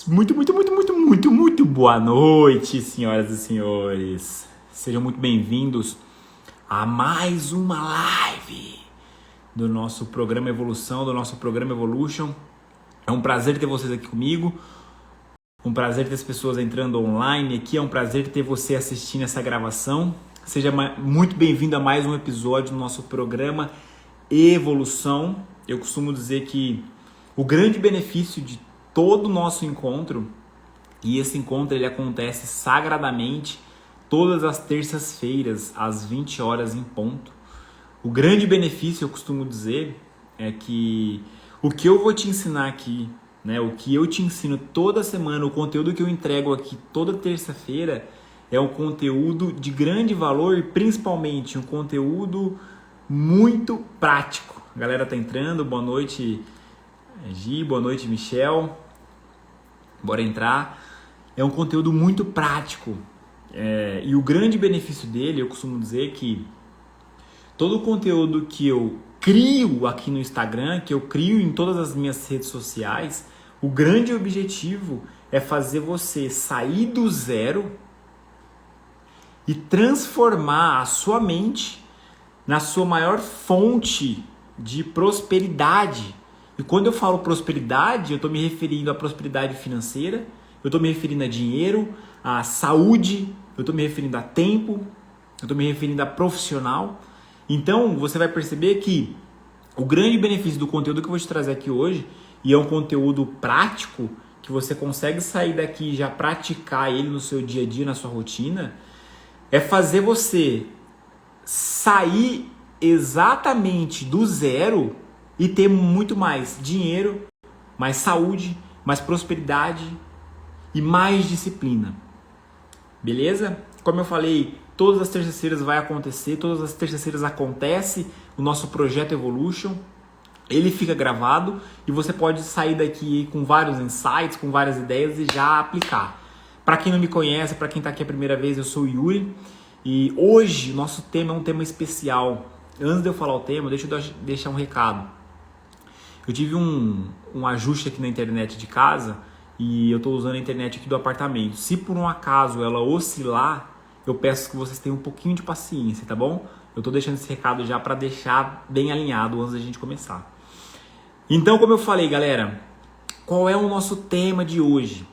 Muito boa noite, senhoras e senhores. Sejam muito bem-vindos a mais uma live do nosso programa Evolução, do nosso programa Evolution. É um prazer ter vocês aqui comigo, um prazer ter as pessoas entrando online aqui, é um prazer ter você assistindo essa gravação. Seja muito bem-vindo a mais um episódio do nosso programa Evolução. Eu costumo dizer que o grande benefício de todo o nosso encontro, e esse encontro ele acontece sagradamente todas as terças-feiras, às 20 horas em ponto. O grande benefício, eu costumo dizer, é que o que eu vou te ensinar aqui, né, o que eu te ensino toda semana, o conteúdo que eu entrego aqui toda terça-feira, é um conteúdo de grande valor e principalmente um conteúdo muito prático. A galera tá entrando, boa noite Gi, boa noite Michel, bora entrar. É um conteúdo muito prático e o grande benefício dele, eu costumo dizer que todo o conteúdo que eu crio aqui no Instagram, que eu crio em todas as minhas redes sociais, o grande objetivo é fazer você sair do zero e transformar a sua mente na sua maior fonte de prosperidade. E quando eu falo prosperidade, eu estou me referindo à prosperidade financeira, eu estou me referindo a dinheiro, a saúde, eu estou me referindo a tempo, eu estou me referindo a profissional. Então, você vai perceber que o grande benefício do conteúdo que eu vou te trazer aqui hoje, e é um conteúdo prático, que você consegue sair daqui e já praticar ele no seu dia a dia, na sua rotina, é fazer você sair exatamente do zero e ter muito mais dinheiro, mais saúde, mais prosperidade e mais disciplina. Beleza? Como eu falei, todas as terças-feiras vai acontecer, todas as terças-feiras acontece o nosso projeto Evolution. Ele fica gravado e você pode sair daqui com vários insights, com várias ideias e já aplicar. Para quem não me conhece, para quem está aqui a primeira vez, eu sou o Yuri e hoje o nosso tema é um tema especial. Antes de eu falar o tema, deixa eu deixar um recado. Eu tive um ajuste aqui na internet de casa e eu estou usando a internet aqui do apartamento. Se por um acaso ela oscilar, eu peço que vocês tenham um pouquinho de paciência, tá bom? Eu estou deixando esse recado já para deixar bem alinhado antes da gente começar. Então, como eu falei, galera, qual é o nosso tema de hoje?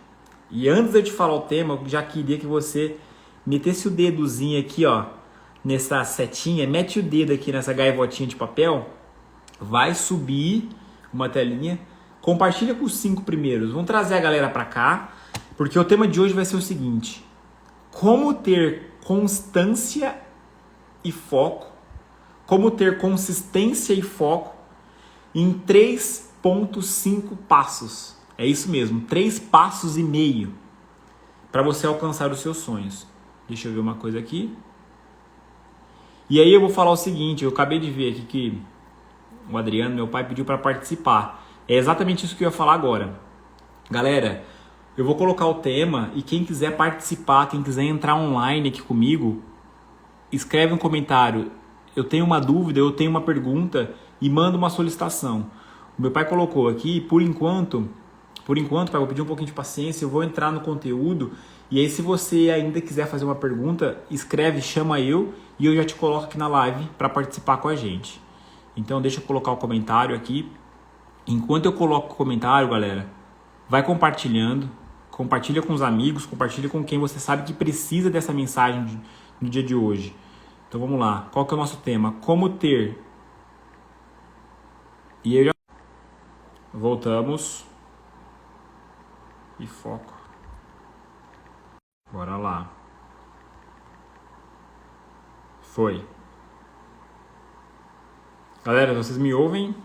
E antes de eu te falar o tema, eu já queria que você metesse o dedozinho aqui, ó, nessa setinha, mete o dedo aqui nessa gaivotinha de papel, vai subir uma telinha, compartilha com os 5 primeiros, vamos trazer a galera para cá, porque o tema de hoje vai ser o seguinte: como ter constância e foco, como ter consistência e foco em 3,5 passos. É isso mesmo, 3 passos e meio para você alcançar os seus sonhos. Deixa eu ver uma coisa aqui. E aí eu vou falar o seguinte, eu acabei de ver aqui que o Adriano, meu pai, pediu para participar. É exatamente isso que eu ia falar agora. Galera, eu vou colocar o tema e quem quiser participar, quem quiser entrar online aqui comigo, escreve um comentário. Eu tenho uma dúvida, eu tenho uma pergunta e manda uma solicitação. O meu pai colocou aqui, por enquanto, pai, vou pedir um pouquinho de paciência, eu vou entrar no conteúdo e aí se você ainda quiser fazer uma pergunta, escreve, chama eu e eu já te coloco aqui na live para participar com a gente. Então deixa eu colocar o comentário aqui. Enquanto eu coloco o comentário, galera, vai compartilhando, compartilha com os amigos, compartilha com quem você sabe que precisa dessa mensagem no dia de hoje. Então vamos lá, qual que é o nosso tema? Como ter... E aí já... Voltamos. E foco. Bora lá. Foi. Galera, vocês me ouvem?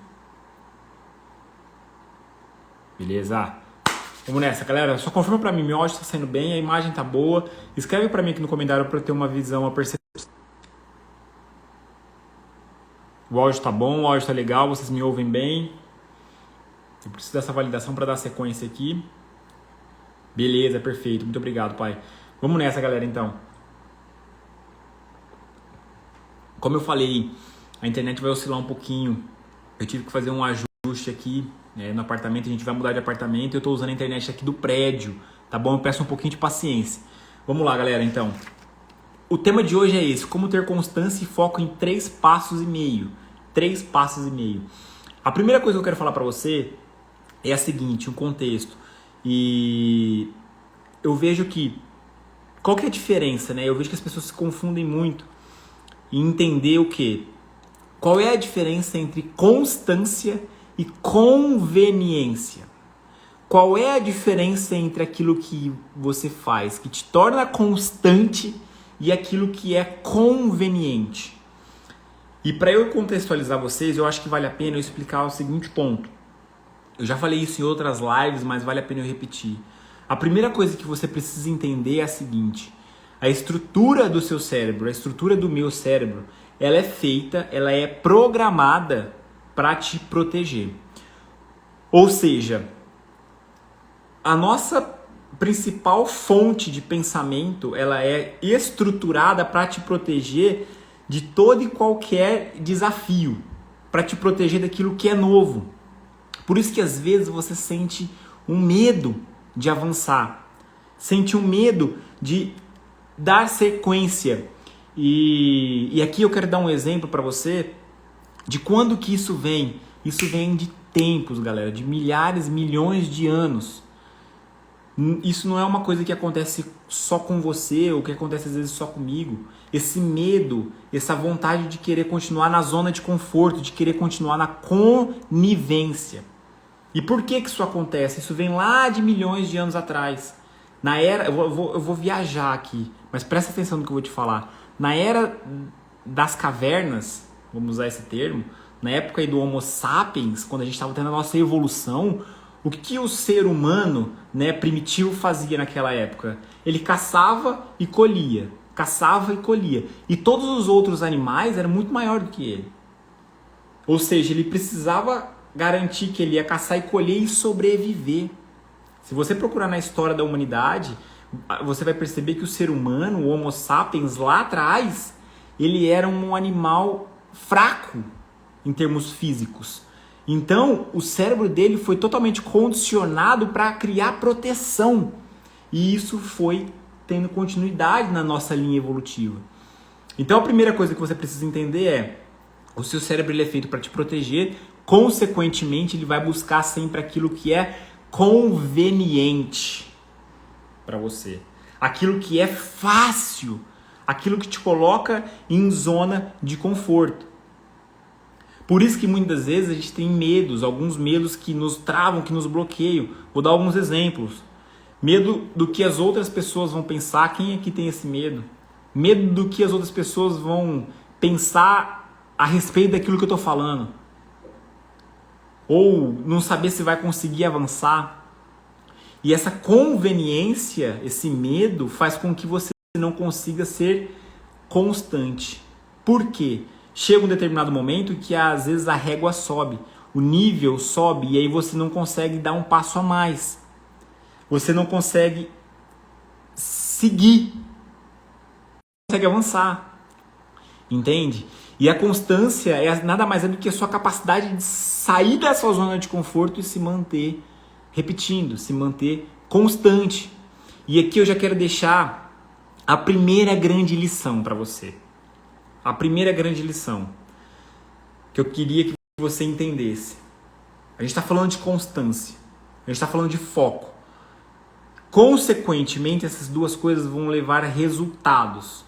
Beleza? Vamos nessa, galera. Só confirma pra mim, meu áudio tá saindo bem, a imagem tá boa. Escreve pra mim aqui no comentário pra eu ter uma visão, uma percepção. O áudio tá bom, o áudio tá legal, vocês me ouvem bem. Eu preciso dessa validação pra dar sequência aqui. Beleza, perfeito. Muito obrigado, pai. Vamos nessa, galera, então. Como eu falei, a internet vai oscilar um pouquinho. Eu tive que fazer um ajuste aqui no apartamento, a gente vai mudar de apartamento e eu estou usando a internet aqui do prédio, tá bom? Eu peço um pouquinho de paciência. Vamos lá, galera, então. O tema de hoje é esse, como ter constância e foco em 3 passos e meio. 3 passos e meio. A primeira coisa que eu quero falar para você é a seguinte, um contexto. E eu vejo que, qual que é a diferença, né? Eu vejo que as pessoas se confundem muito em entender o quê? Qual é a diferença entre constância e conveniência? Qual é a diferença entre aquilo que você faz, que te torna constante, e aquilo que é conveniente? E para eu contextualizar vocês, eu acho que vale a pena eu explicar o seguinte ponto. Eu já falei isso em outras lives, mas vale a pena eu repetir. A primeira coisa que você precisa entender é a seguinte: a estrutura do seu cérebro, a estrutura do meu cérebro, ela é feita, ela é programada para te proteger. Ou seja, a nossa principal fonte de pensamento, ela é estruturada para te proteger de todo e qualquer desafio, para te proteger daquilo que é novo. Por isso que às vezes você sente um medo de avançar, sente um medo de dar sequência. E aqui eu quero dar um exemplo para você de quando que isso vem. Isso vem de tempos, galera, de milhares, milhões de anos. Isso não é uma coisa que acontece só com você ou que acontece às vezes só comigo. Esse medo, essa vontade de querer continuar na zona de conforto, de querer continuar na conivência. E por que isso acontece? Isso vem lá de milhões de anos atrás. Na era, eu vou viajar aqui, mas presta atenção no que eu vou te falar. Na era das cavernas, vamos usar esse termo, na época aí do Homo sapiens, quando a gente estava tendo a nossa evolução, o que o ser humano, primitivo fazia naquela época? Ele caçava e colhia. Caçava e colhia. E todos os outros animais eram muito maiores do que ele. Ou seja, ele precisava garantir que ele ia caçar e colher e sobreviver. Se você procurar na história da humanidade, você vai perceber que o ser humano, o Homo sapiens, lá atrás, ele era um animal fraco em termos físicos. Então, o cérebro dele foi totalmente condicionado para criar proteção. E isso foi tendo continuidade na nossa linha evolutiva. Então, a primeira coisa que você precisa entender é: o seu cérebro ele é feito para te proteger, consequentemente, ele vai buscar sempre aquilo que é conveniente para você. Aquilo que é fácil, aquilo que te coloca em zona de conforto. Por isso que muitas vezes a gente tem medos, alguns medos que nos travam, que nos bloqueiam. Vou dar alguns exemplos. Medo do que as outras pessoas vão pensar. Quem aqui tem esse medo? Medo do que as outras pessoas vão pensar a respeito daquilo que eu estou falando. Ou não saber se vai conseguir avançar. E essa conveniência, esse medo, faz com que você não consiga ser constante. Por quê? Chega um determinado momento que às vezes a régua sobe, o nível sobe e aí você não consegue dar um passo a mais. Você não consegue seguir, não consegue avançar. Entende? E a constância nada mais é do que a sua capacidade de sair da sua zona de conforto e se manter repetindo, se manter constante. E aqui eu já quero deixar a primeira grande lição para você. A primeira grande lição que eu queria que você entendesse. A gente está falando de constância. A gente está falando de foco. Consequentemente, essas duas coisas vão levar a resultados.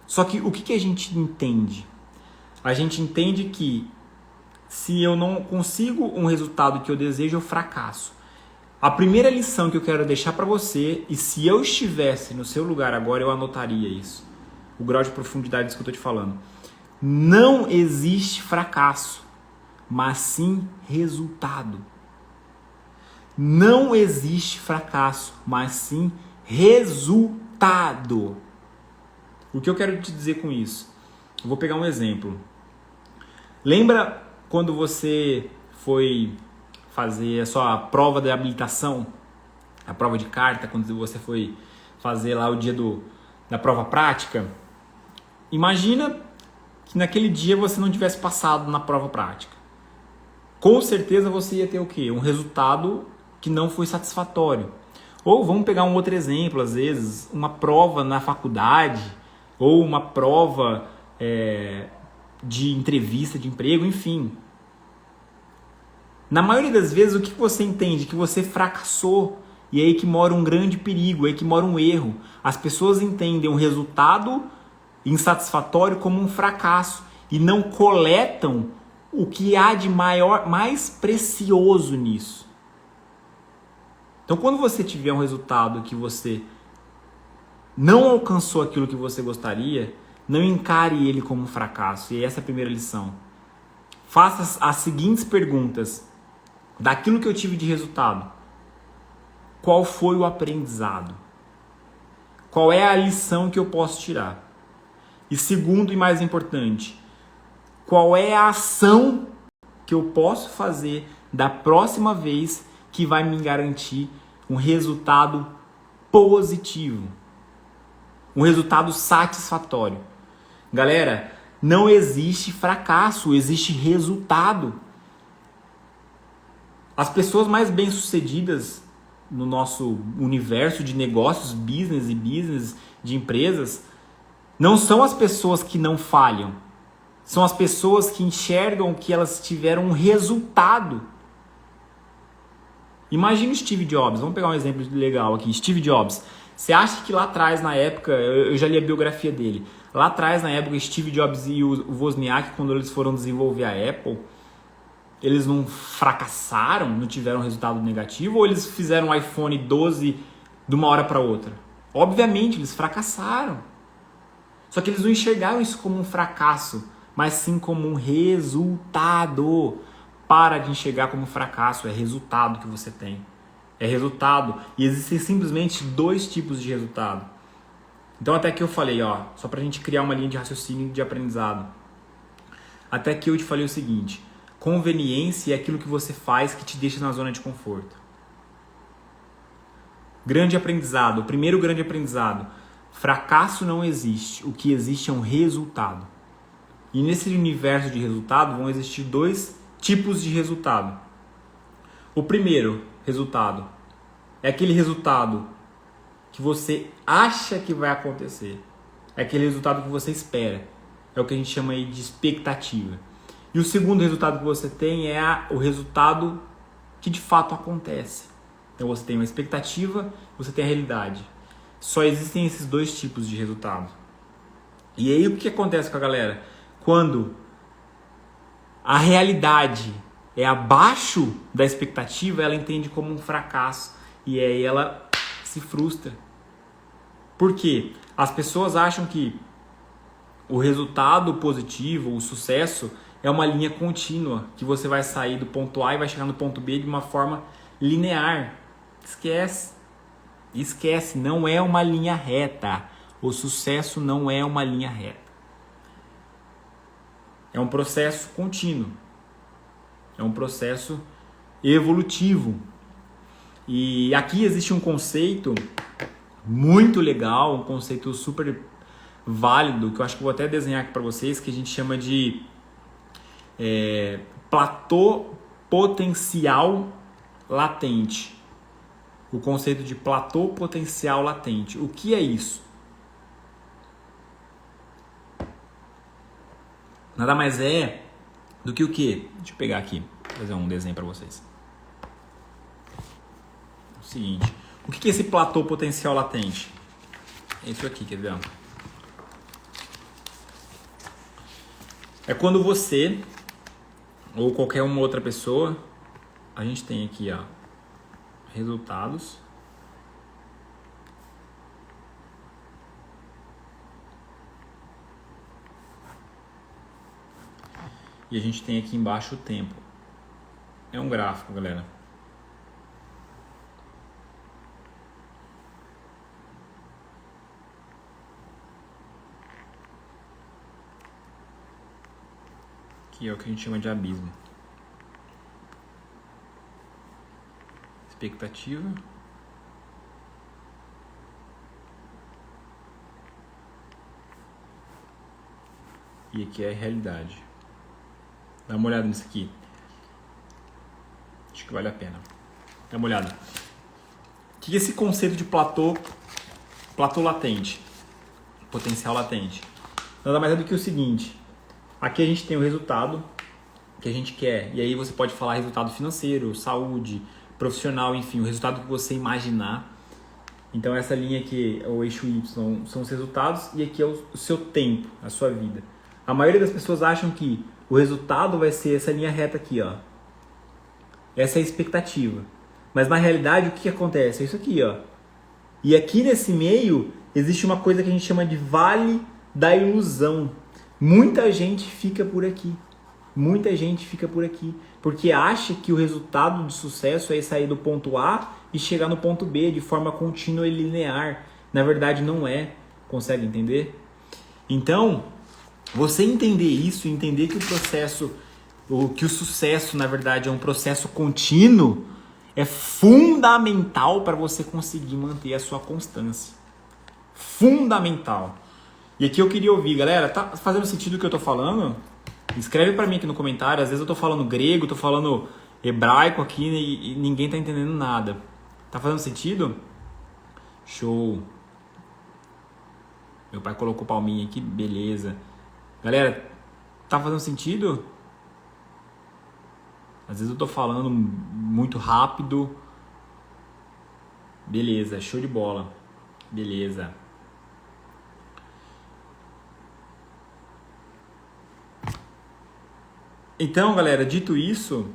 Só que o que a gente entende? A gente entende que se eu não consigo um resultado que eu desejo, eu fracasso. A primeira lição que eu quero deixar para você, e se eu estivesse no seu lugar agora, eu anotaria isso. O grau de profundidade disso que eu estou te falando. Não existe fracasso, mas sim resultado. Não existe fracasso, mas sim resultado. O que eu quero te dizer com isso? Eu vou pegar um exemplo. Lembra quando você foi fazer a sua prova de habilitação? A prova de carta, quando você foi fazer lá o dia da prova prática? Imagina que naquele dia você não tivesse passado na prova prática. com certeza você ia ter o quê? Um resultado que não foi satisfatório. Ou vamos pegar um outro exemplo, às vezes, uma prova na faculdade, ou uma prova de entrevista de emprego, enfim. Na maioria das vezes, o que você entende? Que você fracassou. E é aí que mora um grande perigo, é aí que mora um erro. As pessoas entendem um resultado insatisfatório como um fracasso e não coletam o que há de mais precioso nisso. Então, quando você tiver um resultado que você não alcançou aquilo que você gostaria, não encare ele como um fracasso. E essa é a primeira lição. Faça as seguintes perguntas. Daquilo que eu tive de resultado, qual foi o aprendizado? Qual é a lição que eu posso tirar? E segundo e mais importante, qual é a ação que eu posso fazer da próxima vez que vai me garantir um resultado positivo? Um resultado satisfatório. Galera, não existe fracasso, existe resultado. As pessoas mais bem-sucedidas no nosso universo de negócios, business de empresas, não são as pessoas que não falham. São as pessoas que enxergam que elas tiveram um resultado. Imagina o Steve Jobs. Vamos pegar um exemplo legal aqui. Steve Jobs. Você acha que lá atrás, na época, eu já li a biografia dele. Lá atrás, na época, Steve Jobs e o Wozniak, quando eles foram desenvolver a Apple, eles não fracassaram, não tiveram resultado negativo, ou eles fizeram um iPhone 12 de uma hora para outra? Obviamente, eles fracassaram. Só que eles não enxergaram isso como um fracasso, mas sim como um resultado. Para de enxergar como fracasso, é resultado que você tem. É resultado. E existem simplesmente 2 tipos de resultado. Então até que eu falei, só pra gente criar uma linha de raciocínio de aprendizado. Até que eu te falei o seguinte: conveniência é aquilo que você faz que te deixa na zona de conforto. Grande aprendizado, o primeiro grande aprendizado. Fracasso não existe, o que existe é um resultado. E nesse universo de resultado vão existir 2 tipos de resultado. O primeiro resultado é aquele resultado que você acha que vai acontecer. É aquele resultado que você espera. É o que a gente chama aí de expectativa. E o segundo resultado que você tem é o resultado que de fato acontece. Então você tem uma expectativa, você tem a realidade. Só existem esses 2 tipos de resultado. E aí o que acontece com a galera? Quando a realidade é abaixo da expectativa, ela entende como um fracasso. E aí ela se frustra. Por quê? As pessoas acham que o resultado positivo, o sucesso, é uma linha contínua, que você vai sair do ponto A e vai chegar no ponto B de uma forma linear. Esquece, não é uma linha reta. O sucesso não é uma linha reta. É um processo contínuo. É um processo evolutivo. E aqui existe um conceito muito legal, um conceito super válido, que eu acho que vou até desenhar aqui para vocês, que a gente chama de platô potencial latente. O conceito de platô potencial latente. O que é isso? Nada mais é do que o quê? Deixa eu pegar aqui, vou fazer um desenho para vocês. É o seguinte, o que é esse platô potencial latente? É isso aqui, quer ver? É quando você, ou qualquer uma outra pessoa, a gente tem aqui, resultados. E a gente tem aqui embaixo o tempo. É um gráfico, galera. Que é o que a gente chama de abismo. Expectativa. E aqui é a realidade. Dá uma olhada nisso aqui. Acho que vale a pena. Dá uma olhada. O que é esse conceito de platô latente? Potencial latente. Nada mais é do que o seguinte. Aqui a gente tem o resultado que a gente quer. E aí você pode falar resultado financeiro, saúde, profissional, enfim, o resultado que você imaginar. Então essa linha aqui, o eixo Y, são os resultados e aqui é o seu tempo, a sua vida. A maioria das pessoas acham que o resultado vai ser essa linha reta aqui, ó. Essa é a expectativa. Mas na realidade o que acontece? É isso aqui, ó. E aqui nesse meio existe uma coisa que a gente chama de vale da ilusão. Muita gente fica por aqui. Muita gente fica por aqui. Porque acha que o resultado de sucesso é sair do ponto A e chegar no ponto B de forma contínua e linear. Na verdade não é. Consegue entender? Então, você entender isso, entender que o sucesso na verdade é um processo contínuo, é fundamental para você conseguir manter a sua constância. Fundamental. E aqui eu queria ouvir, galera, tá fazendo sentido o que eu tô falando? Escreve para mim aqui no comentário. Às vezes eu tô falando grego, tô falando hebraico aqui e ninguém tá entendendo nada. Tá fazendo sentido? Show. Meu pai colocou palminha aqui, beleza. Galera, tá fazendo sentido? Às vezes eu tô falando muito rápido. Beleza, show de bola. Beleza. Então, galera, dito isso,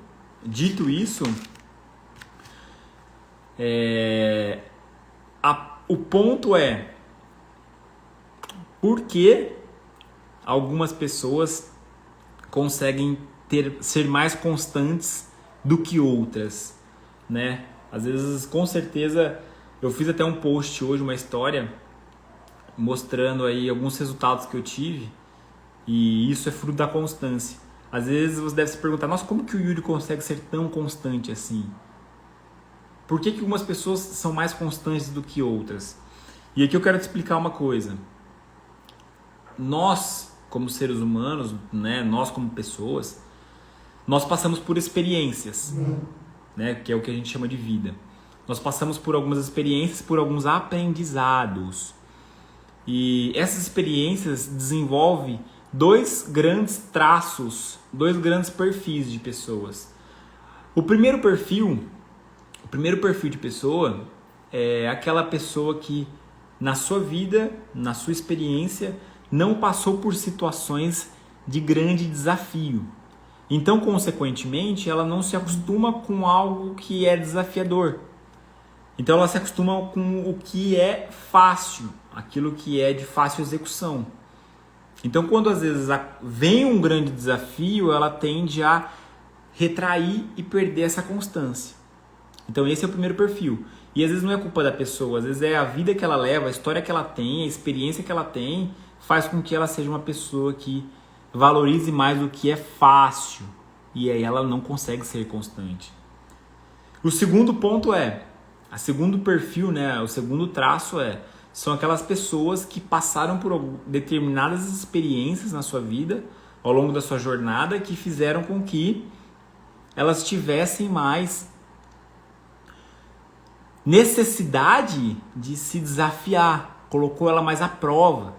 o ponto é por que algumas pessoas conseguem ser mais constantes do que outras, né? Às vezes, com certeza, eu fiz até um post hoje, uma história, mostrando aí alguns resultados que eu tive, e isso é fruto da constância. Às vezes você deve se perguntar, nossa, como que o Yuri consegue ser tão constante assim? Por que algumas pessoas são mais constantes do que outras? E aqui eu quero te explicar uma coisa. Nós, como seres humanos, né, nós como pessoas, nós passamos por experiências, né, que é o que a gente chama de vida. Nós passamos por algumas experiências, por alguns aprendizados. E essas experiências desenvolvem dois grandes traços, dois grandes perfis de pessoas. O primeiro perfil de pessoa é aquela pessoa que na sua vida, na sua experiência, não passou por situações de grande desafio. Então, consequentemente, ela não se acostuma com algo que é desafiador. Então, ela se acostuma com o que é fácil, aquilo que é de fácil execução. Então, quando às vezes vem um grande desafio, ela tende a retrair e perder essa constância. Então, esse é o primeiro perfil. E às vezes não é culpa da pessoa, às vezes é a vida que ela leva, a história que ela tem, a experiência que ela tem, faz com que ela seja uma pessoa que valorize mais o que é fácil. E aí ela não consegue ser constante. O segundo ponto o segundo perfil, né, o segundo traço são aquelas pessoas que passaram por determinadas experiências na sua vida, ao longo da sua jornada, que fizeram com que elas tivessem mais necessidade de se desafiar, colocou ela mais à prova.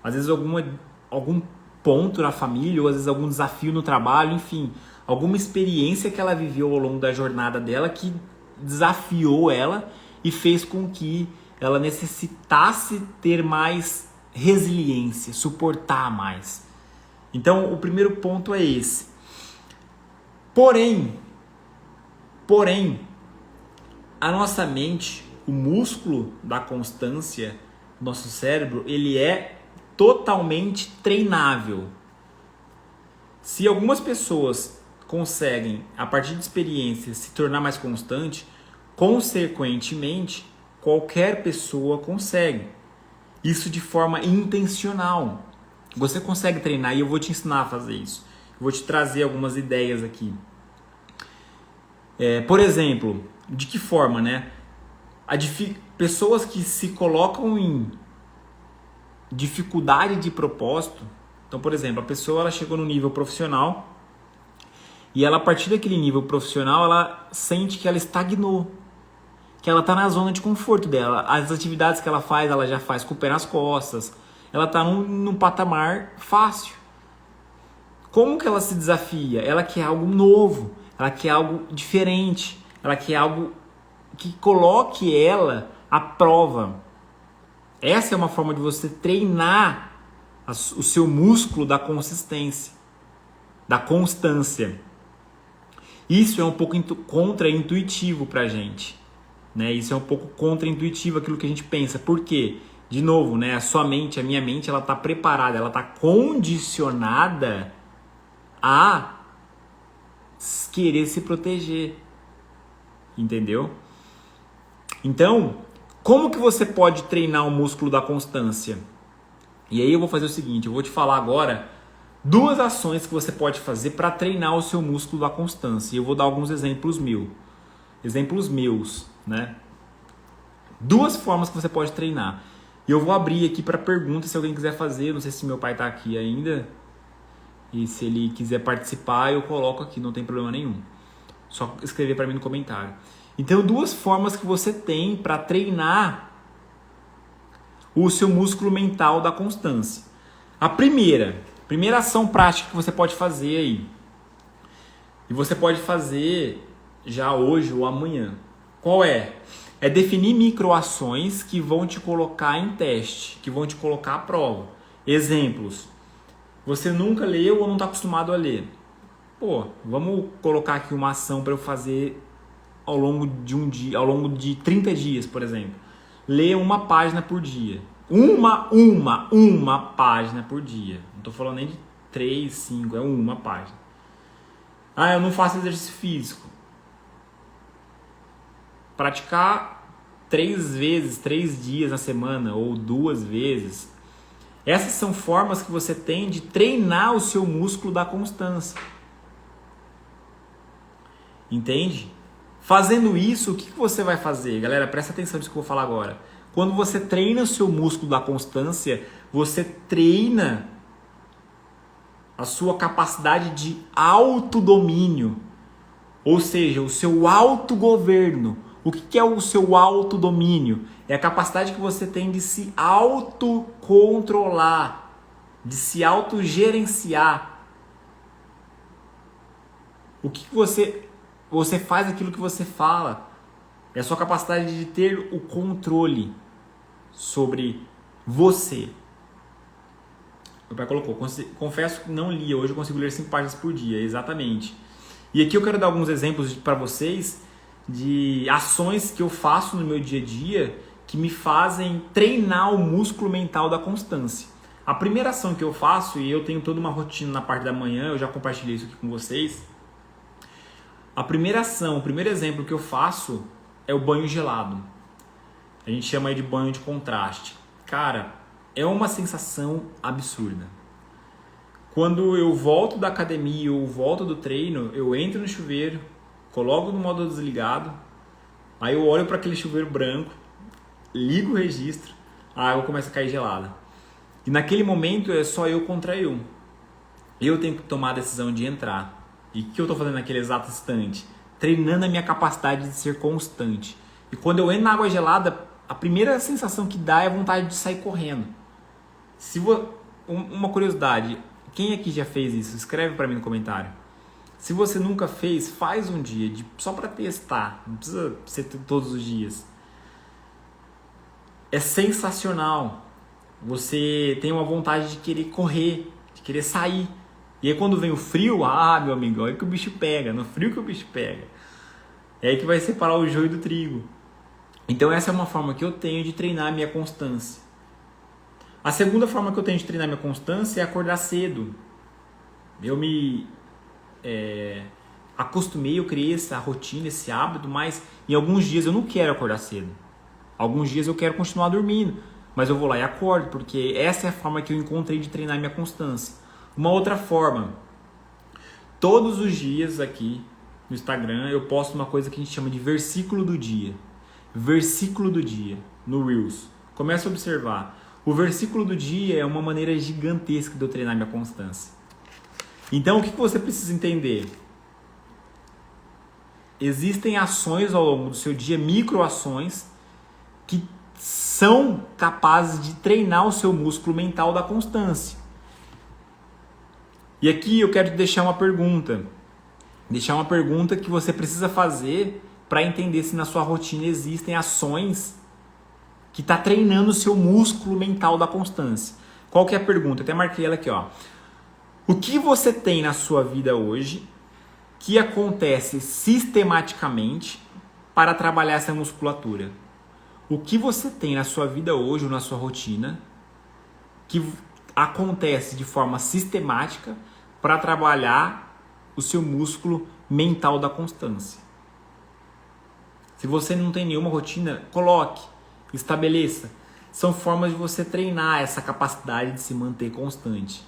Às vezes algum ponto na família, ou às vezes algum desafio no trabalho, enfim, alguma experiência que ela viveu ao longo da jornada dela que desafiou ela e fez com que ela necessitasse ter mais resiliência, suportar mais. Então, o primeiro ponto é esse. Porém, a nossa mente, o músculo da constância, nosso cérebro, ele é totalmente treinável. Se algumas pessoas conseguem, a partir de experiências, se tornar mais constante, consequentemente, qualquer pessoa consegue. Isso de forma intencional. Você consegue treinar e eu vou te ensinar a fazer isso. Eu vou te trazer algumas ideias aqui. Por exemplo, de que forma, né? Pessoas que se colocam em dificuldade de propósito. Então, por exemplo, a pessoa ela chegou no nível profissional E ela, a partir daquele nível profissional, ela sente que ela estagnou. Que ela está na zona de conforto dela. As atividades que ela já faz com o pé nas costas. Ela está num patamar fácil. Como que ela se desafia? Ela quer algo novo. Ela quer algo diferente. Ela quer algo que coloque ela à prova. Essa é uma forma de você treinar o seu músculo da consistência, da constância. Isso é um pouco contra-intuitivo pra gente, né? Isso é um pouco contra-intuitivo aquilo que a gente pensa. Por quê? De novo, né? A sua mente, a minha mente, ela tá preparada, ela tá condicionada a querer se proteger. Entendeu? Então, como que você pode treinar o músculo da constância? E aí eu vou fazer o seguinte, eu vou te falar agora 2 ações que você pode fazer para treinar o seu músculo da constância. E eu vou dar alguns exemplos meus, né? 2 formas que você pode treinar. E eu vou abrir aqui para perguntas se alguém quiser fazer. Não sei se meu pai está aqui ainda. E se ele quiser participar, eu coloco aqui, não tem problema nenhum. Só escrever para mim no comentário. Então, 2 formas que você tem para treinar o seu músculo mental da constância. A primeira ação prática que você pode fazer aí, e você pode fazer já hoje ou amanhã, qual é? É definir microações que vão te colocar em teste, que vão te colocar à prova. Exemplos. Você nunca leu ou não está acostumado a ler. Pô, vamos colocar aqui uma ação para eu fazer ao longo de um dia, ao longo de 30 dias, por exemplo. Ler uma página por dia. Uma página por dia. Não estou falando nem de 3, 5, é uma página. Ah, eu não faço exercício físico. Praticar 3 vezes, 3 dias na semana ou 2 vezes. Essas são formas que você tem de treinar o seu músculo da constância. Entende? Fazendo isso, o que você vai fazer? Galera, presta atenção nisso que eu vou falar agora. Quando você treina o seu músculo da constância, você treina a sua capacidade de autodomínio. Ou seja, o seu autogoverno. O que é o seu autodomínio? É a capacidade que você tem de se autocontrolar, de se autogerenciar. O que você faz aquilo que você fala. É a sua capacidade de ter o controle sobre você. Meu pai colocou, confesso que não li, hoje eu consigo ler 5 páginas por dia, exatamente. E aqui eu quero dar alguns exemplos para vocês de ações que eu faço no meu dia a dia que me fazem treinar o músculo mental da constância. A primeira ação que eu faço, e eu tenho toda uma rotina na parte da manhã, eu já compartilhei isso aqui com vocês. A primeira ação, o primeiro exemplo que eu faço é o banho gelado. A gente chama aí de banho de contraste. Cara, é uma sensação absurda. Quando eu volto da academia ou volto do treino, eu entro no chuveiro, coloco no modo desligado, aí eu olho para aquele chuveiro branco, ligo o registro, a água começa a cair gelada. E naquele momento é só eu contra eu. Eu tenho que tomar a decisão de entrar. E o que eu estou fazendo naquele exato instante? Treinando a minha capacidade de ser constante. E quando eu entro na água gelada, a primeira sensação que dá é a vontade de sair correndo. Uma curiosidade, quem aqui já fez isso? Escreve para mim no comentário. Se você nunca fez, faz um dia, só para testar. Não precisa ser todos os dias. É sensacional. Você tem uma vontade de querer correr, de querer sair. E aí quando vem o frio, meu amigo, olha que o bicho pega, no frio que o bicho pega. É aí que vai separar o joio do trigo. Então essa é uma forma que eu tenho de treinar a minha constância. A segunda forma que eu tenho de treinar a minha constância é acordar cedo. Eu me acostumei, eu criei essa rotina, esse hábito, mas em alguns dias eu não quero acordar cedo. Alguns dias eu quero continuar dormindo, mas eu vou lá e acordo, porque essa é a forma que eu encontrei de treinar a minha constância. Uma outra forma, todos os dias aqui no Instagram eu posto uma coisa que a gente chama de versículo do dia. Versículo do dia, no Reels. Começa a observar. O versículo do dia é uma maneira gigantesca de eu treinar minha constância. Então o que você precisa entender? existem ações ao longo do seu dia, microações, que são capazes de treinar o seu músculo mental da constância. E aqui eu quero te deixar uma pergunta. Deixar uma pergunta que você precisa fazer para entender se na sua rotina existem ações que está treinando o seu músculo mental da constância. Qual que é a pergunta? Eu até marquei ela aqui, ó. O que você tem na sua vida hoje que acontece sistematicamente para trabalhar essa musculatura? O que você tem na sua vida hoje ou na sua rotina que acontece de forma sistemática para trabalhar o seu músculo mental da constância? Se você não tem nenhuma rotina, coloque, estabeleça. São formas de você treinar essa capacidade de se manter constante.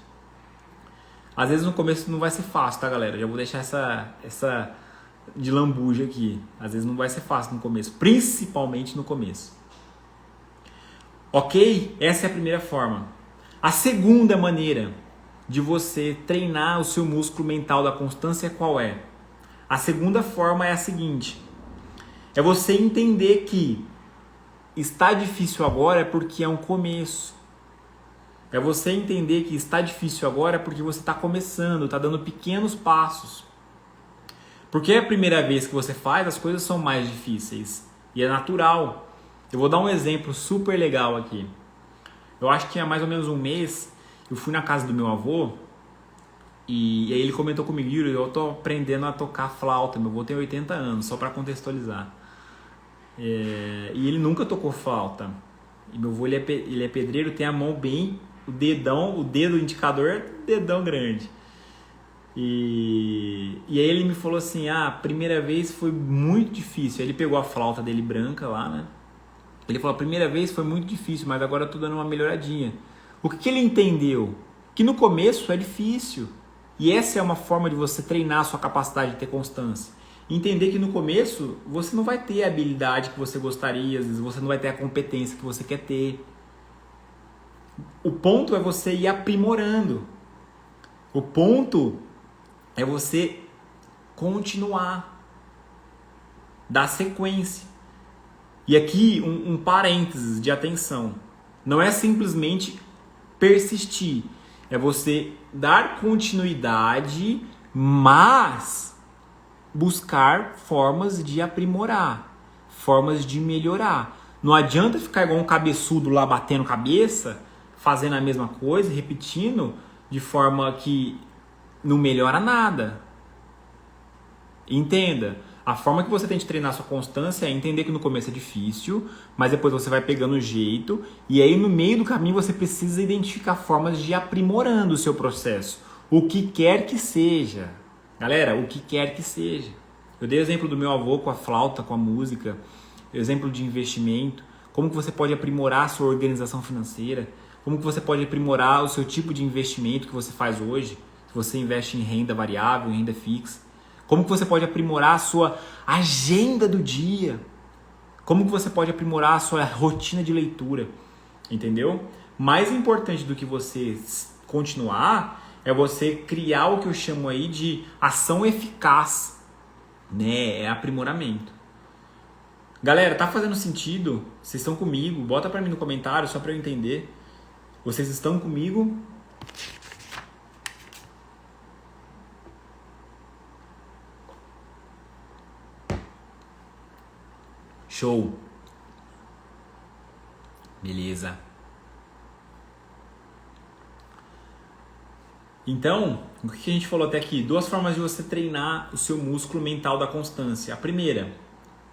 Às vezes no começo não vai ser fácil, tá, galera? Já vou deixar essa de lambuja aqui. Às vezes não vai ser fácil no começo, principalmente no começo. Ok? Essa é a primeira forma. A segunda maneira de você treinar o seu músculo mental da constância qual é? A segunda forma é a seguinte. É você entender que está difícil agora porque é um começo. É você entender que está difícil agora porque você está começando, está dando pequenos passos. Porque é a primeira vez que você faz, as coisas são mais difíceis. E é natural. Eu vou dar um exemplo super legal aqui. Eu acho que há mais ou menos um mês, eu fui na casa do meu avô e aí ele comentou comigo, Yuri, eu tô aprendendo a tocar flauta, meu avô tem 80 anos, só para contextualizar. E ele nunca tocou flauta. E meu avô, ele é pedreiro, tem a mão bem, o dedo indicador, dedão grande. E aí ele me falou assim, a primeira vez foi muito difícil. Aí ele pegou a flauta dele branca lá, né? Ele falou, a primeira vez foi muito difícil, mas agora eu tô dando uma melhoradinha. O que ele entendeu? Que no começo é difícil. E essa é uma forma de você treinar a sua capacidade de ter constância. Entender que no começo você não vai ter a habilidade que você gostaria, às vezes você não vai ter a competência que você quer ter. O ponto é você ir aprimorando. O ponto é você continuar, dar sequência. E aqui um parênteses de atenção. Não é simplesmente persistir. É você dar continuidade, mas buscar formas de aprimorar, formas de melhorar. Não adianta ficar igual um cabeçudo lá batendo cabeça, fazendo a mesma coisa, repetindo, de forma que não melhora nada. Entenda, a forma que você tem de treinar sua constância é entender que no começo é difícil, mas depois você vai pegando o jeito, e aí no meio do caminho você precisa identificar formas de ir aprimorando o seu processo. O que quer que seja. Galera, o que quer que seja. Eu dei o exemplo do meu avô com a flauta, com a música, exemplo de investimento, como que você pode aprimorar a sua organização financeira, como que você pode aprimorar o seu tipo de investimento que você faz hoje, se você investe em renda variável, em renda fixa, como que você pode aprimorar a sua agenda do dia, como que você pode aprimorar a sua rotina de leitura, entendeu? Mais importante do que você continuar é você criar o que eu chamo aí de ação eficaz, né? É aprimoramento. Galera, tá fazendo sentido? Vocês estão comigo? Bota pra mim no comentário só pra eu entender. Vocês estão comigo? Show. Beleza. Então, o que a gente falou até aqui? 2 formas de você treinar o seu músculo mental da constância. A primeira,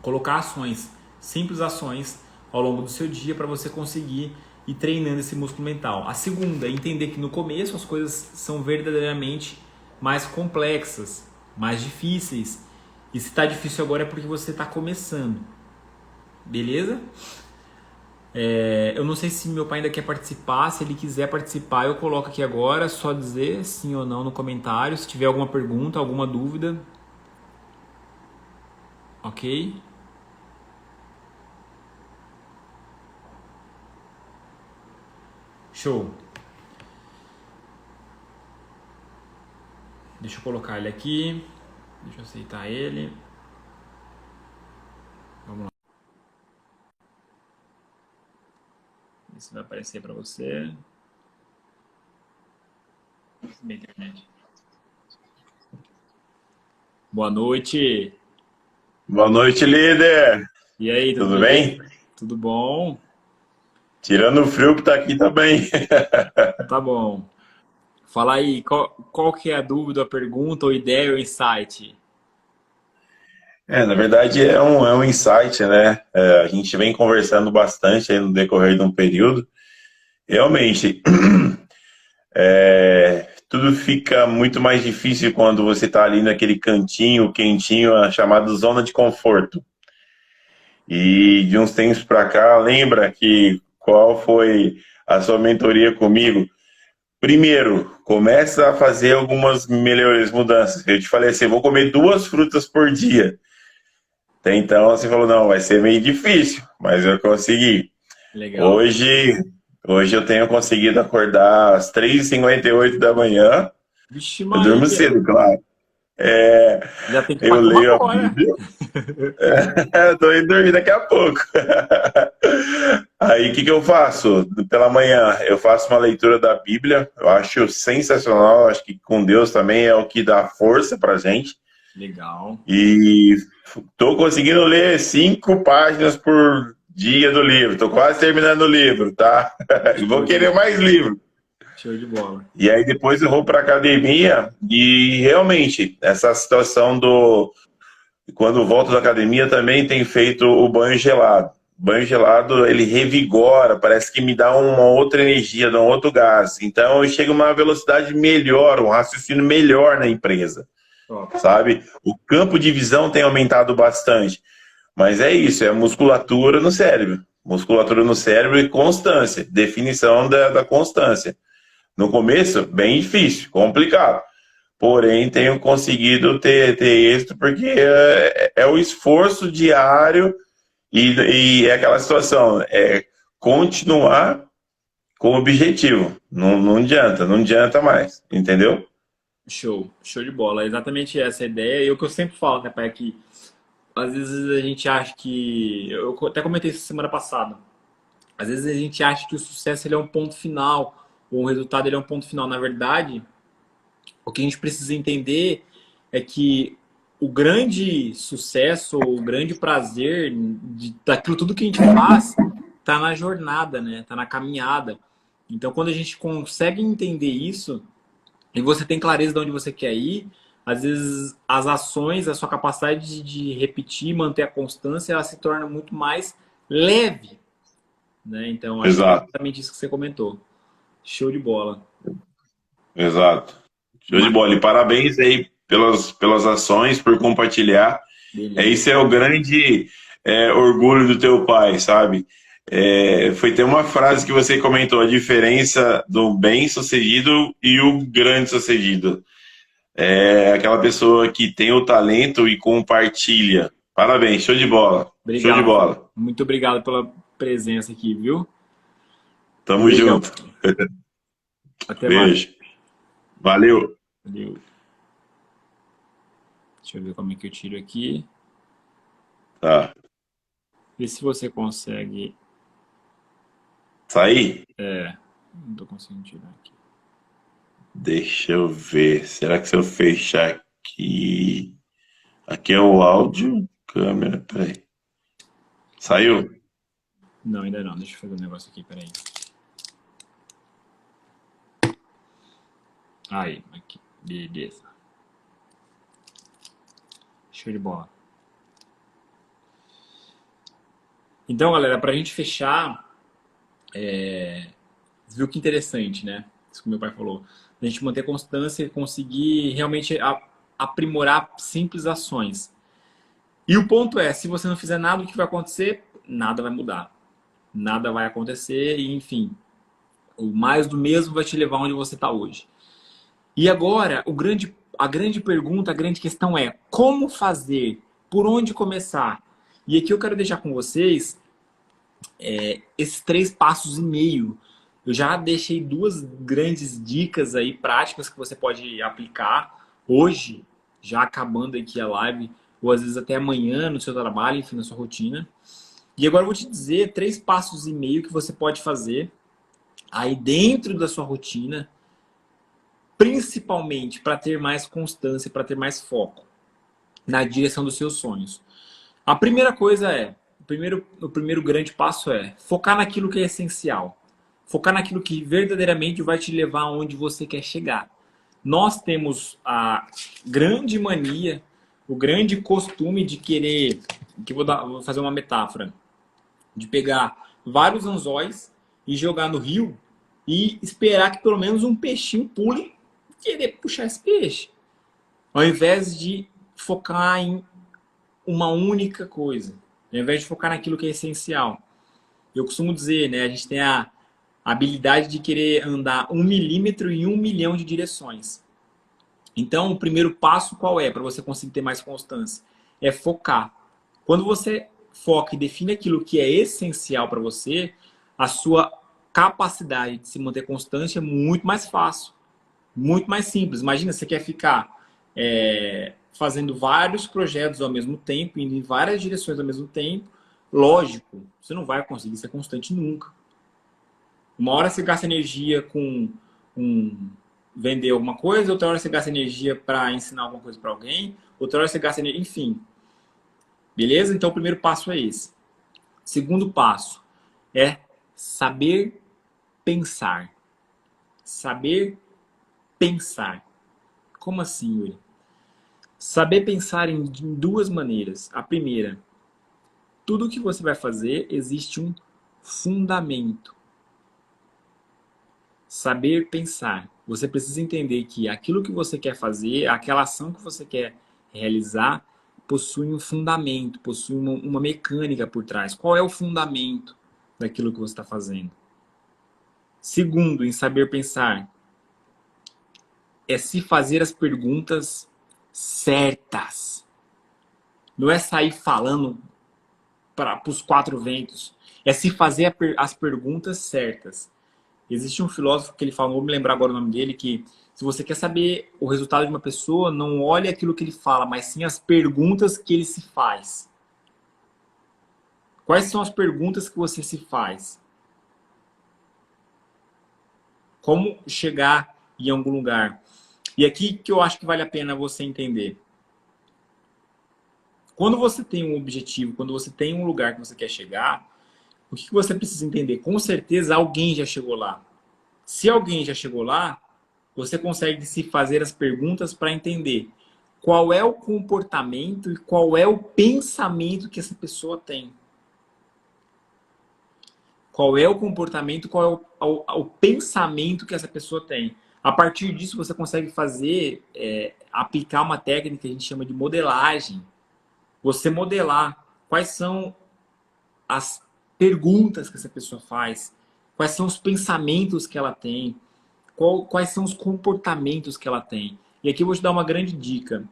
colocar ações, simples ações ao longo do seu dia para você conseguir ir treinando esse músculo mental. A segunda, entender que no começo as coisas são verdadeiramente mais complexas, mais difíceis. E se está difícil agora é porque você está começando. Beleza? Eu não sei se meu pai ainda quer participar. Se ele quiser participar, eu coloco aqui agora. Só dizer sim ou não no comentário. Se tiver alguma pergunta, alguma dúvida. Ok? Show. Deixa eu colocar ele aqui. Deixa eu aceitar ele. ver se vai aparecer para você. Minha internet. Boa noite. Boa noite, líder. E aí, tudo Tudo beleza? bem? Tudo bom? Tirando o frio que tá aqui também. Tá bom. Fala aí, qual que é a dúvida, a pergunta, ou ideia, ou insight? Na verdade é um insight, né? A gente vem conversando bastante aí no decorrer de um período. Realmente, tudo fica muito mais difícil quando você está ali naquele cantinho quentinho, a chamada zona de conforto. E de uns tempos para cá, lembra que qual foi a sua mentoria comigo? Primeiro, começa a fazer algumas melhores mudanças. Eu te falei assim, vou comer 2 frutas por dia. Até então você falou, não, vai ser meio difícil, mas eu consegui. Legal. Hoje, hoje eu tenho conseguido acordar às 3h58 da manhã. Vixe Eu durmo Maria, cedo, claro. É, já tem que ir pra eu cama leio a agora. Bíblia. Estou indo dormir daqui a pouco. Aí o que que eu faço? Pela manhã eu faço uma leitura da Bíblia. Eu acho sensacional. Acho que com Deus também é o que dá força pra gente. Legal. E estou conseguindo ler 5 páginas por dia do livro. Estou quase terminando o livro, tá? E vou Show de querer bola. mais livro. Show de bola. E aí depois eu vou para academia e realmente essa situação do quando volto da academia também tem feito o banho gelado. O banho gelado ele revigora, parece que me dá uma outra energia, dá um outro gás. Então eu chego a uma velocidade melhor, um raciocínio melhor na empresa, Top. sabe? O campo de visão tem aumentado bastante. Mas é isso, é musculatura no cérebro. Musculatura no cérebro e constância. Definição da constância. No começo, bem difícil, complicado. Porém, tenho conseguido ter êxito porque é o esforço diário e é aquela situação, é continuar com o objetivo. Não adianta, não adianta mais, entendeu? Show de bola. É exatamente essa a ideia. E o que eu sempre falo, né, pai, é que às vezes a gente acha que. Eu até comentei isso semana passada. Às vezes a gente acha que o sucesso ele é um ponto final, ou o resultado ele é um ponto final. Na verdade, o que a gente precisa entender é que o grande sucesso, o grande prazer daquilo tudo que a gente faz está na jornada, né? Tá na caminhada. Então, quando a gente consegue entender isso e você tem clareza de onde você quer ir, às vezes as ações, a sua capacidade de repetir, manter a constância, ela se torna muito mais leve, né? Então, acho que é Exato, exatamente isso que você comentou. Show de bola. exato. Show de Ma- bola. E parabéns aí pelas ações, por compartilhar. Beleza. Esse é o grande orgulho do teu pai, sabe? Foi ter uma frase que você comentou, a diferença do bem-sucedido e o grande-sucedido. É aquela pessoa que tem o talento e compartilha. Parabéns, show de bola. Show de Obrigado, Fábio. bola. Muito obrigado pela presença aqui, viu? Um Tamo beijão. junto. Até mais. Beijo. Valeu. Valeu. Deixa eu ver como é que eu tiro aqui. Tá. Vê se você consegue. Saí? Não tô conseguindo tirar aqui. Deixa eu ver. Será que se eu fechar aqui. Aqui é o áudio. Câmera, peraí. Saiu? Não, ainda não. Deixa eu fazer um negócio aqui, peraí. Aí, aqui. Beleza. Show de bola. Então, galera, pra gente fechar, viu que interessante, né? Isso que meu pai falou. A gente manter constância e conseguir realmente aprimorar simples ações. E o ponto é, se você não fizer nada, o que vai acontecer? Nada vai mudar. Nada vai acontecer e, enfim, o mais do mesmo vai te levar onde você está hoje. E agora, a grande pergunta, a grande questão é como fazer? Por onde começar? E aqui eu quero deixar com vocês esses 3 passos e meio. Eu já deixei 2 grandes dicas aí práticas que você pode aplicar hoje, já acabando aqui a live, ou às vezes até amanhã no seu trabalho, enfim, na sua rotina. E agora eu vou te dizer 3 passos e meio que você pode fazer aí dentro da sua rotina, principalmente para ter mais constância, para ter mais foco na direção dos seus sonhos. A primeira coisa o primeiro grande passo é focar naquilo que é essencial. Focar naquilo que verdadeiramente vai te levar aonde você quer chegar. Nós temos a grande mania, o grande costume de querer, que vou fazer uma metáfora, de pegar vários anzóis e jogar no rio e esperar que pelo menos um peixinho pule e querer puxar esse peixe. Ao invés de focar em uma única coisa. Ao invés de focar naquilo que é essencial. Eu costumo dizer, né? A gente tem a habilidade de querer andar 1 milímetro em 1 milhão de direções. Então, o primeiro passo qual é para você conseguir ter mais constância? É focar. Quando você foca e define aquilo que é essencial para você, a sua capacidade de se manter constante é muito mais fácil. Muito mais simples. Imagina, você quer ficar fazendo vários projetos ao mesmo tempo, indo em várias direções ao mesmo tempo. Lógico, você não vai conseguir ser constante nunca. Uma hora você gasta energia com vender alguma coisa, outra hora você gasta energia para ensinar alguma coisa para alguém, outra hora você gasta energia, enfim. Beleza? Então o primeiro passo é esse. Segundo passo é saber pensar. Saber pensar. Como assim, Yuri? Saber pensar em duas maneiras. A primeira, tudo que você vai fazer existe um fundamento. Saber pensar. Você precisa entender que aquilo que você quer fazer, aquela ação que você quer realizar, possui um fundamento, possui uma mecânica por trás. Qual é o fundamento daquilo que você está fazendo? Segundo, em saber pensar, é se fazer as perguntas certas. Não é sair falando para os quatro ventos. É se fazer as perguntas certas. Existe um filósofo que ele fala, não vou me lembrar agora o nome dele, que se você quer saber o resultado de uma pessoa, não olhe aquilo que ele fala, mas sim as perguntas que ele se faz. Quais são as perguntas que você se faz? Como chegar em algum lugar? E aqui que eu acho que vale a pena você entender. Quando você tem um objetivo, quando você tem um lugar que você quer chegar, o que você precisa entender? Com certeza alguém já chegou lá. Se alguém já chegou lá, você consegue se fazer as perguntas para entender qual é o comportamento e qual é o pensamento que essa pessoa tem. Qual é o comportamento, qual é o pensamento que essa pessoa tem. A partir disso, você consegue fazer, aplicar uma técnica que a gente chama de modelagem. Você modelar quais são as perguntas que essa pessoa faz, quais são os pensamentos que ela tem, quais são os comportamentos que ela tem. E aqui eu vou te dar uma grande dica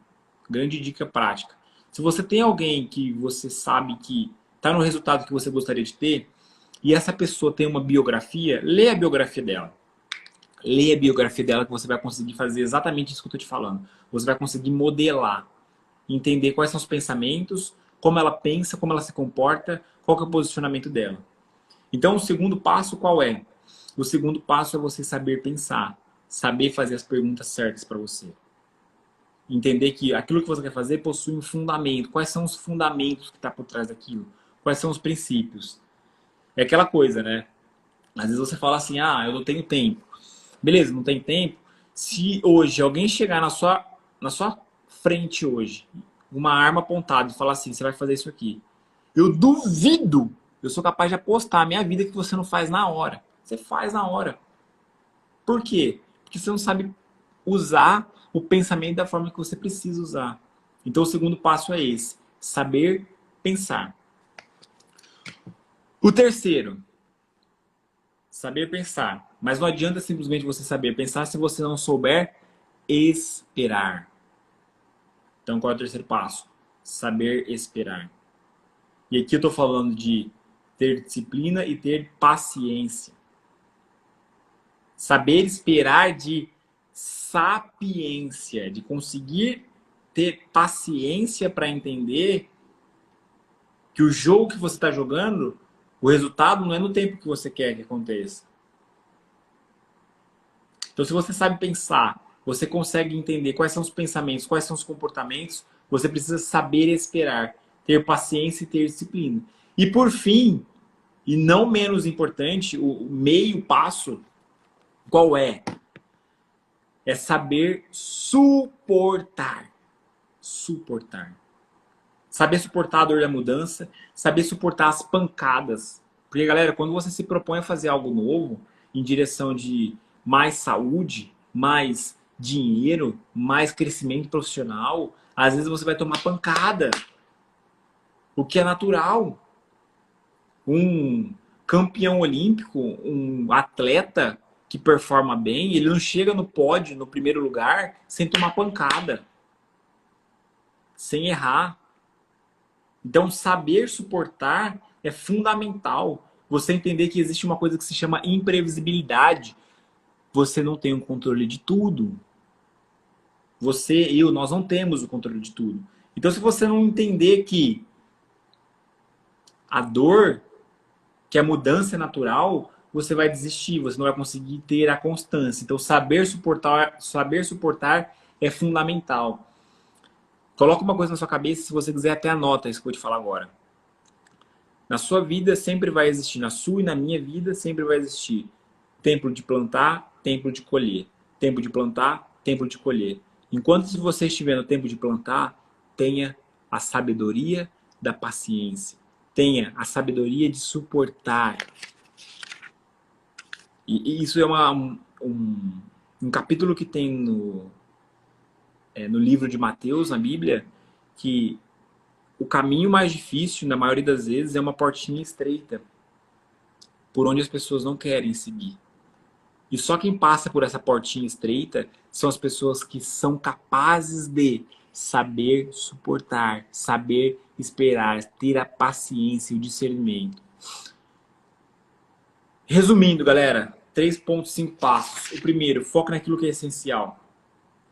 prática. Se você tem alguém que você sabe que está no resultado que você gostaria de ter, e essa pessoa tem uma biografia, lê a biografia dela. Lê a biografia dela que você vai conseguir fazer exatamente isso que eu estou te falando. Você vai conseguir modelar, entender quais são os pensamentos, como ela pensa, como ela se comporta, qual que é o posicionamento dela. Então, o segundo passo qual é? O segundo passo é você saber pensar, saber fazer as perguntas certas para você. Entender que aquilo que você quer fazer possui um fundamento. Quais são os fundamentos que está por trás daquilo? Quais são os princípios? É aquela coisa, né? Às vezes você fala assim, eu não tenho tempo. Beleza, não tem tempo. Se hoje alguém chegar na sua frente hoje, uma arma apontada e falar assim, você vai fazer isso aqui. Eu duvido, eu sou capaz de apostar a minha vida que você não faz na hora. Você faz na hora. Por quê? Porque você não sabe usar o pensamento da forma que você precisa usar. Então o segundo passo é esse, saber pensar. O terceiro, saber pensar. Mas não adianta simplesmente você saber pensar se você não souber esperar. Então qual é o terceiro passo? Saber esperar. E aqui eu estou falando de ter disciplina e ter paciência. Saber esperar de sapiência, de conseguir ter paciência para entender que o jogo que você está jogando, o resultado não é no tempo que você quer que aconteça. Então, se você sabe pensar, você consegue entender quais são os pensamentos, quais são os comportamentos, você precisa saber esperar, ter paciência e ter disciplina. E por fim, e não menos importante, o meio passo, qual é? É saber suportar. Suportar. Saber suportar a dor da mudança, saber suportar as pancadas. Porque, galera, quando você se propõe a fazer algo novo, em direção de mais saúde, mais dinheiro, mais crescimento profissional, às vezes você vai tomar pancada. O que é natural. Um campeão olímpico, um atleta que performa bem, ele não chega no pódio, no primeiro lugar, sem tomar pancada, sem errar. Então, saber suportar é fundamental. Você entender que existe uma coisa que se chama imprevisibilidade. Você não tem o controle de tudo. Você e eu, nós não temos o controle de tudo. Então, se você não entender que a dor, que a mudança é natural, você vai desistir, você não vai conseguir ter a constância. Então, saber suportar é fundamental. Coloca uma coisa na sua cabeça, se você quiser até anota isso que eu vou te falar agora. Na sua vida sempre vai existir, na sua e na minha vida sempre vai existir tempo de plantar, tempo de colher. Tempo de plantar, tempo de colher. Enquanto você estiver no tempo de plantar, tenha a sabedoria da paciência. Tenha a sabedoria de suportar. E isso é um capítulo que tem no livro de Mateus, na Bíblia, que o caminho mais difícil, na maioria das vezes, é uma portinha estreita, por onde as pessoas não querem seguir. E só quem passa por essa portinha estreita são as pessoas que são capazes de saber suportar, saber esperar, ter a paciência e o discernimento. Resumindo, galera, 3,5 passos. O primeiro, foca naquilo que é essencial.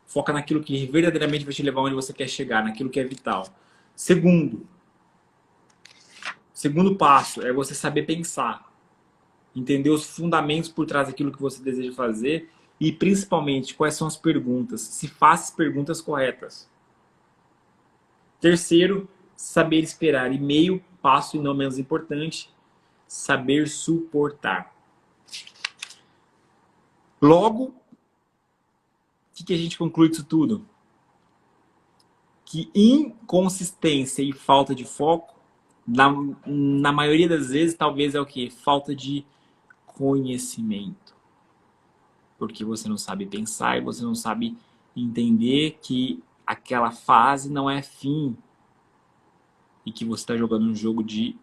Foca naquilo que verdadeiramente vai te levar onde você quer chegar, naquilo que é vital. Segundo passo é você saber pensar. Entender os fundamentos por trás daquilo que você deseja fazer e, principalmente, quais são as perguntas. Se faça as perguntas corretas. Terceiro, saber esperar. E meio passo, e não menos importante, saber suportar. Logo, o que a gente conclui disso tudo? Que inconsistência e falta de foco, na maioria das vezes, talvez é o quê? Falta de conhecimento. Porque você não sabe pensar e você não sabe entender que aquela fase não é fim e que você está jogando um jogo de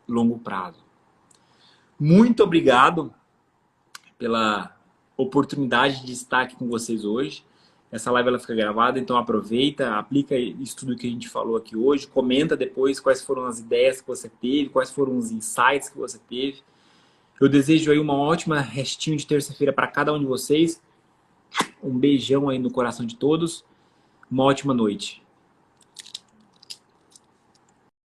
longo prazo. Muito obrigado pela oportunidade de estar aqui com vocês hoje. Essa live ela fica gravada, então aproveita, aplica isso tudo que a gente falou aqui hoje, comenta depois quais foram as ideias que você teve, quais foram os insights que você teve. Eu desejo aí uma ótima restinho de terça-feira para cada um de vocês. Um beijão aí no coração de todos. Uma ótima noite.